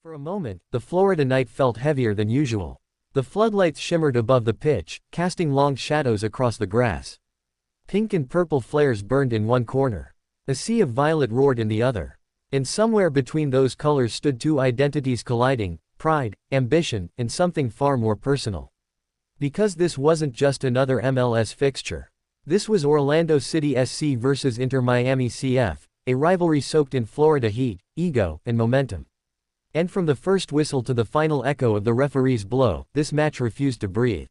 For a moment, the Florida night felt heavier than usual. The floodlights shimmered above the pitch, casting long shadows across the grass. Pink and purple flares burned in one corner. A sea of violet roared in the other. And somewhere between those colors stood two identities colliding: pride, ambition, and something far more personal. Because this wasn't just another MLS fixture. This was Orlando City SC versus Inter Miami CF, a rivalry soaked in Florida heat, ego, and momentum. And from the first whistle to the final echo of the referee's blow, this match refused to breathe.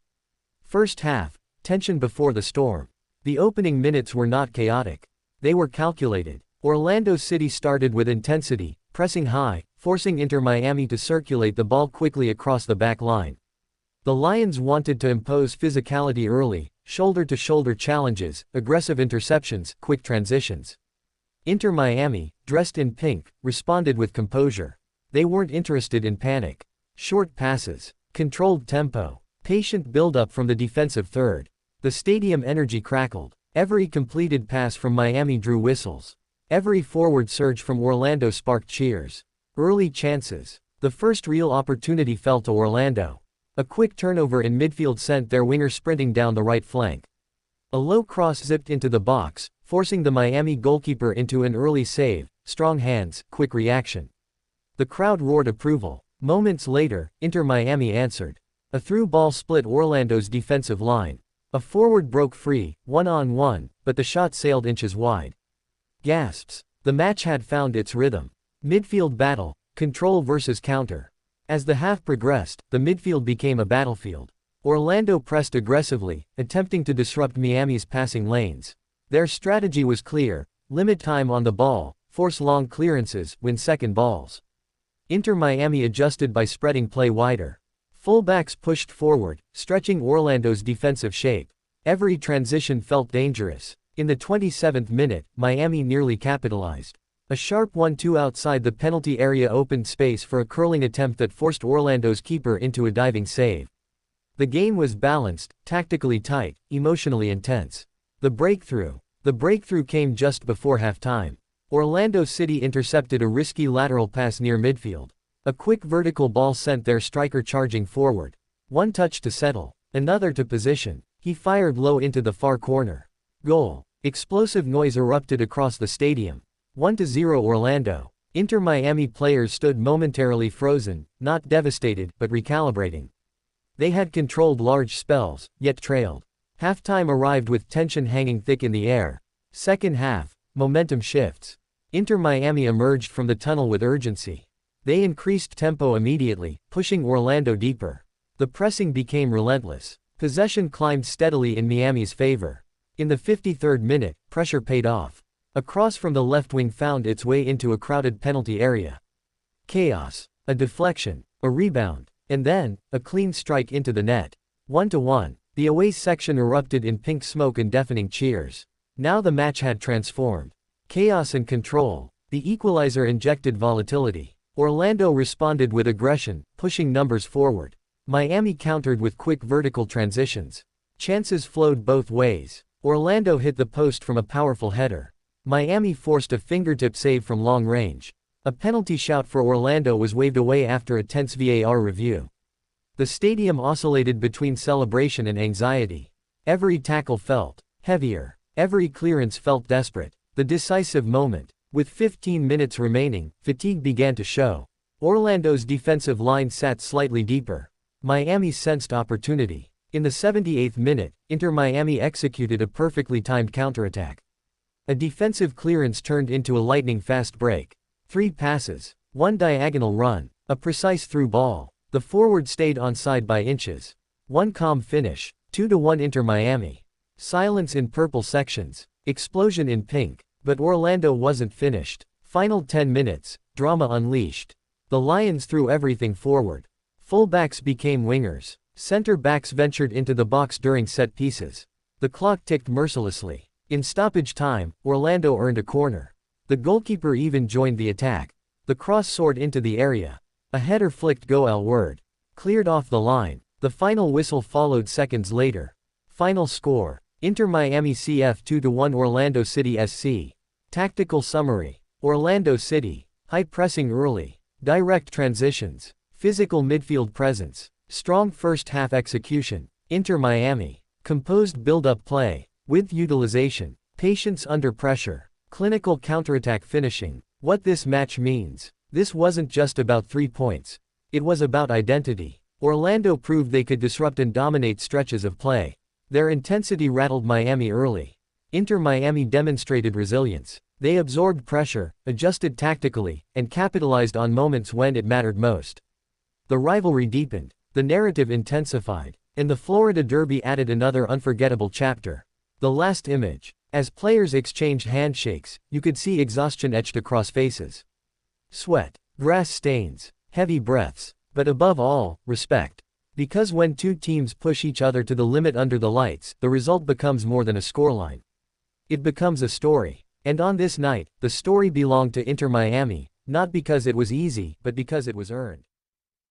First half, tension before the storm. The opening minutes were not chaotic. They were calculated. Orlando City started with intensity, pressing high, forcing Inter Miami to circulate the ball quickly across the back line. The Lions wanted to impose physicality early, shoulder-to-shoulder challenges, aggressive interceptions, quick transitions. Inter Miami, dressed in pink, responded with composure. They weren't interested in panic. Short passes, controlled tempo, patient build-up from the defensive third. The stadium energy crackled. Every completed pass from Miami drew whistles. Every forward surge from Orlando sparked cheers. Early chances. The first real opportunity fell to Orlando. A quick turnover in midfield sent their winger sprinting down the right flank. A low cross zipped into the box, forcing the Miami goalkeeper into an early save. Strong hands, quick reaction. The crowd roared approval. Moments later, Inter Miami answered. A through ball split Orlando's defensive line. A forward broke free, one-on-one, but the shot sailed inches wide. Gasps. The match had found its rhythm. Midfield battle, control versus counter. As the half progressed, the midfield became a battlefield. Orlando pressed aggressively, attempting to disrupt Miami's passing lanes. Their strategy was clear: limit time on the ball, force long clearances, win second balls. Inter Miami adjusted by spreading play wider. Fullbacks pushed forward, stretching Orlando's defensive shape. Every transition felt dangerous. In the 27th minute, Miami nearly capitalized. A sharp 1-2 outside the penalty area opened space for a curling attempt that forced Orlando's keeper into a diving save. The game was balanced, tactically tight, emotionally intense. The breakthrough came just before halftime. Orlando City intercepted a risky lateral pass near midfield. A quick vertical ball sent their striker charging forward. One touch to settle, another to position. He fired low into the far corner. Goal. Explosive noise erupted across the stadium. 1-0 Orlando. Inter Miami players stood momentarily frozen, not devastated, but recalibrating. They had controlled large spells, yet trailed. Halftime arrived with tension hanging thick in the air. Second half. Momentum shifts. Inter Miami emerged from the tunnel with urgency. They increased tempo immediately, pushing Orlando deeper. The pressing became relentless. Possession climbed steadily in Miami's favor. In the 53rd minute, pressure paid off. A cross from the left wing found its way into a crowded penalty area. Chaos. A deflection. A rebound. And then, a clean strike into the net. 1-1. The away section erupted in pink smoke and deafening cheers. Now the match had transformed. Chaos and control. The equalizer injected volatility. Orlando responded with aggression, pushing numbers forward. Miami countered with quick vertical transitions. Chances flowed both ways. Orlando hit the post from a powerful header. Miami forced a fingertip save from long range. A penalty shout for Orlando was waved away after a tense VAR review. The stadium oscillated between celebration and anxiety. Every tackle felt heavier. Every clearance felt desperate. The decisive moment. With 15 minutes remaining, fatigue began to show. Orlando's defensive line sat slightly deeper. Miami sensed opportunity. In the 78th minute, Inter Miami executed a perfectly timed counterattack. A defensive clearance turned into a lightning-fast break. 3 passes, 1 diagonal run, a precise through ball. The forward stayed onside by inches. 1 calm finish, 2-1 Inter Miami. Silence in purple sections, explosion in pink, but Orlando wasn't finished. Final 10 minutes, drama unleashed. The Lions threw everything forward. Fullbacks became wingers. Center backs ventured into the box during set pieces. The clock ticked mercilessly. In stoppage time, Orlando earned a corner. The goalkeeper even joined the attack. The cross soared into the area. A header flicked goal word. Cleared off the line. The final whistle followed seconds later. Final score. Inter Miami CF 2-1 Orlando City SC. Tactical summary. Orlando City. High pressing early. Direct transitions. Physical midfield presence. Strong first-half execution. Inter Miami. Composed build-up play. Width utilization. Patience under pressure. Clinical counterattack finishing. What this match means. This wasn't just about 3 points. It was about identity. Orlando proved they could disrupt and dominate stretches of play. Their intensity rattled Miami early. Inter Miami demonstrated resilience. They absorbed pressure, adjusted tactically, and capitalized on moments when it mattered most. The rivalry deepened. The narrative intensified. And the Florida Derby added another unforgettable chapter. The last image. As players exchanged handshakes, you could see exhaustion etched across faces. Sweat. Grass stains. Heavy breaths. But above all, respect. Because when two teams push each other to the limit under the lights, the result becomes more than a scoreline. It becomes a story. And on this night, the story belonged to Inter Miami, not because it was easy, but because it was earned.